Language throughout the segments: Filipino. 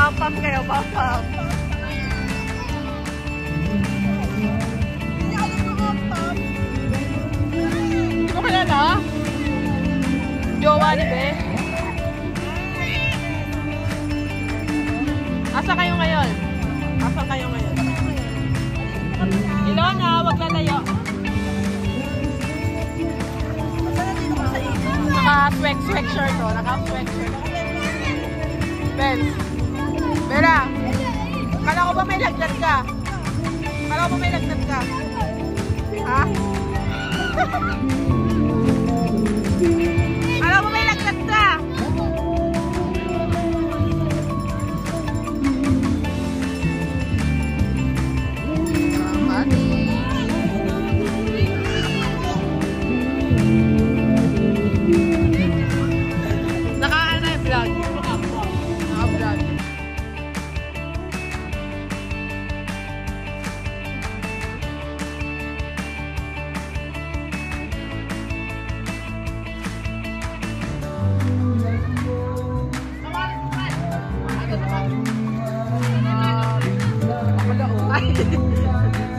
Pam-pam kayo, pam-pam. Hindi mo kilala? Jowa ni Be? Asa kayo ngayon? Asa kayo ngayon? Ilona, wag lalayo. Naka-swag shirt to. Naka-swag shirt. Ben. Bella. Kala ko ba may lagnat ka? Kala ko ba may lagnat ka? Ha? Kala ko may lagnat ka?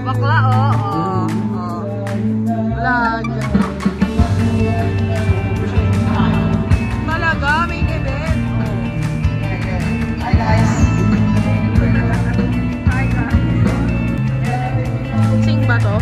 Bakla, vlog. Talaga, may event. Hi guys. Hi guys. Sing ba to?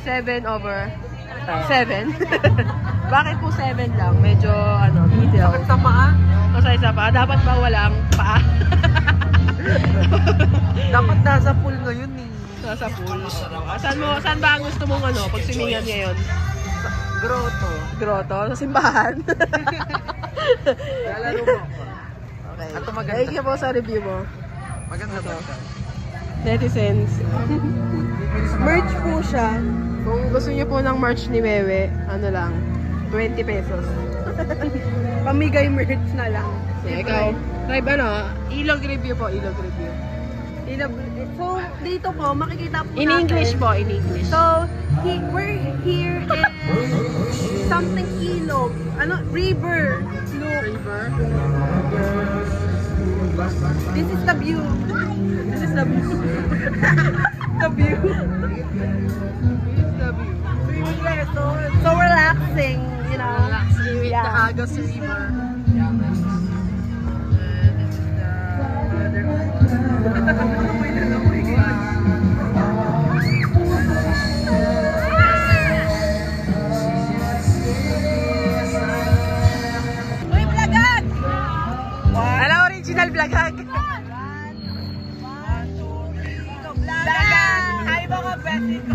7 over 7. Bakit po 7 lang? Medyo ano, detail. Bakit sa paa? Masay sa paa. Dapat ba walang paa? Dapat nasa pool ngayon eh. Nasa pool. Saan ba ang gusto mong ano, pag swimingan ngayon? Grotto. Grotto? Sa simbahan? Lalaro mo ako. Okay. At maganda. Thank you po sa review mo. Maganda to. Netizens. Merch po siya. Kung gusto niyo po ng merch ni Wewe, ano lang, 20 pesos. Pamigay merch na lang. Yeah, ikaw, tribe ano, ilog review po, ilog review. So, dito po, makikita po In natin. English po, in English. So, we're here in something ilog. Ano? River. Look. River. This is the view. This is the view. The view. The view. Swimming there. So relaxing, you know. Relaxing with the Yeah. Agos River. Uy, vlogag! Hello, original vlogag. Vlogag! Hi mga beses ko.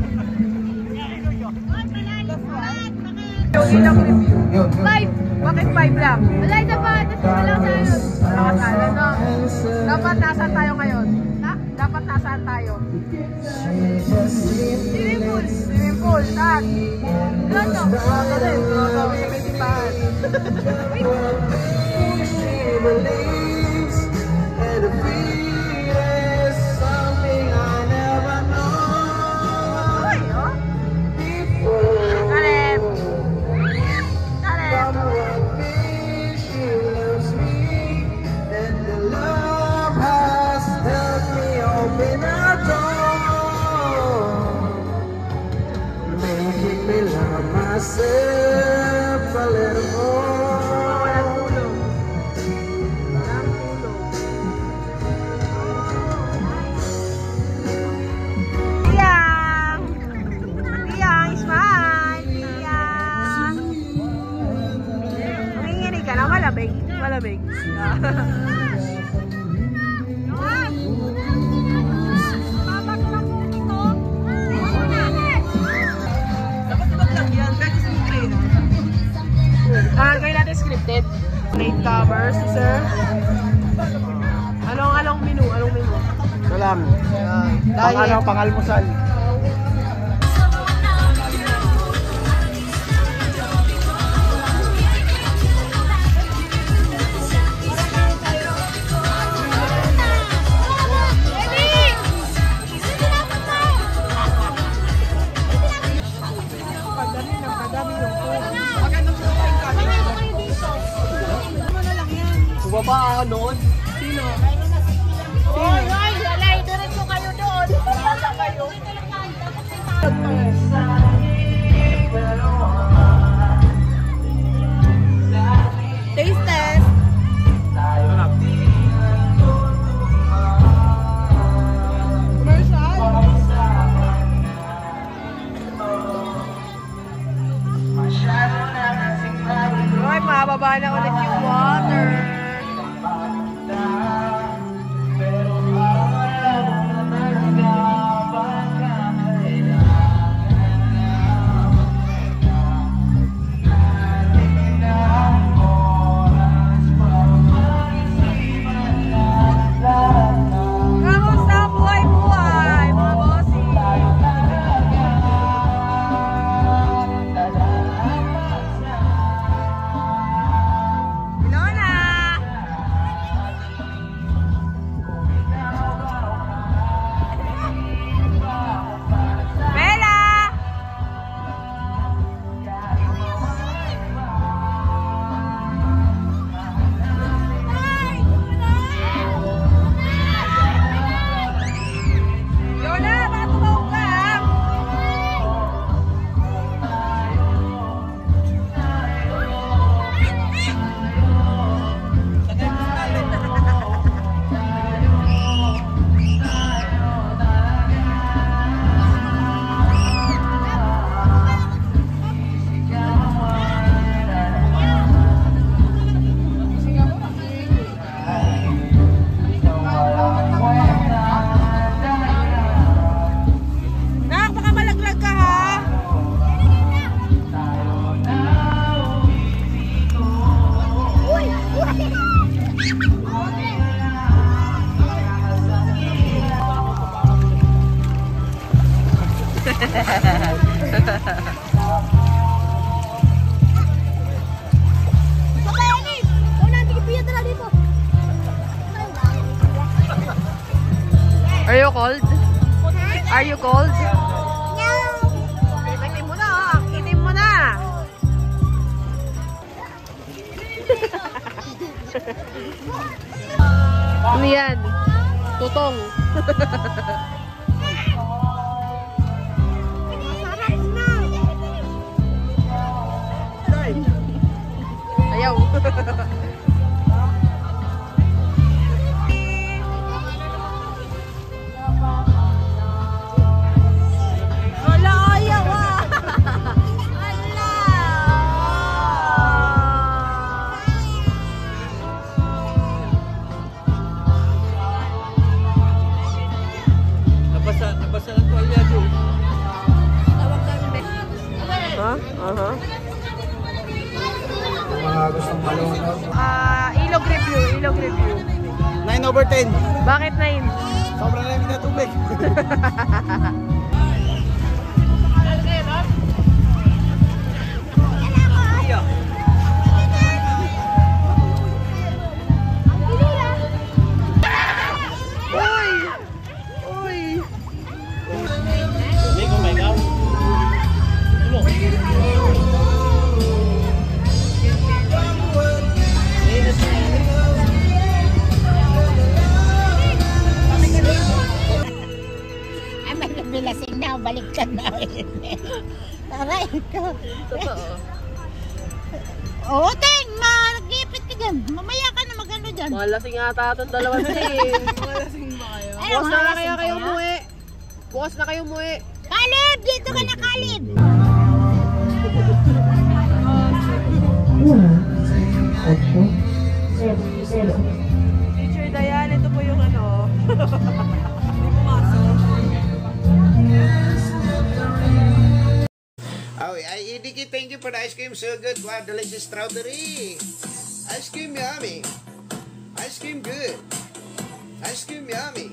Ilog review. 5! Bakit 5 lang? Wala isa pa, tapos wala tayo. Wala ka sana, no? Dapat nasaan tayo ngayon? Ha? Dapat nasaan tayo? Swimming pool. Swimming pool, saan? Grotto. Grotto din, grotto. Sa may simbahan. Ay, oh. Kalem. Kalem. Myself a little more. Walang tulog. Walang tulog. Tiyang! Tiyang, smile! Tiyang! Nanginginig ka na, malamig. Malamig. Gawin natin scripted. Late comers, sir. Anong menu? Anong menu? Ito lang. Diet. Pang-almusal. Baba noon. Sino? Hoy, hoy, lalay, diretso kayo doon. Wala kayo. Taste test. Ay, mababa na ulit yung water. Are you cold? Are you cold? Itim mo na, oh. Itim mo na. Ano yan? Tutong. Ayaw. Wala, ayaw ah. Wala. Nabasa ng tuwalya doon. Ha? Mga gustong malunod. Ilog review, ilog review. 9/10. Bakit 9? Sobrang lamig na tubig. Ay, may nabilasing na. Baliktad na. Aray ko. Totoo. Oo, Teng. Nag-ipit ka dyan. Mamaya ka na mag-ano dyan. Malasing ata itong dalawang team. Ay, Bukas na malasing kaya kayo kaya? umuwi. Bukas na kayo umuwi. Kalib! Dito ka na, Kalib! Teacher Dayan, ito po yung ano. Hindi pumasok. Oh, Idiki, thank you for the ice cream. So good. Wow, delicious strawberry. Ice cream yummy. Ice cream good. Ice cream yummy.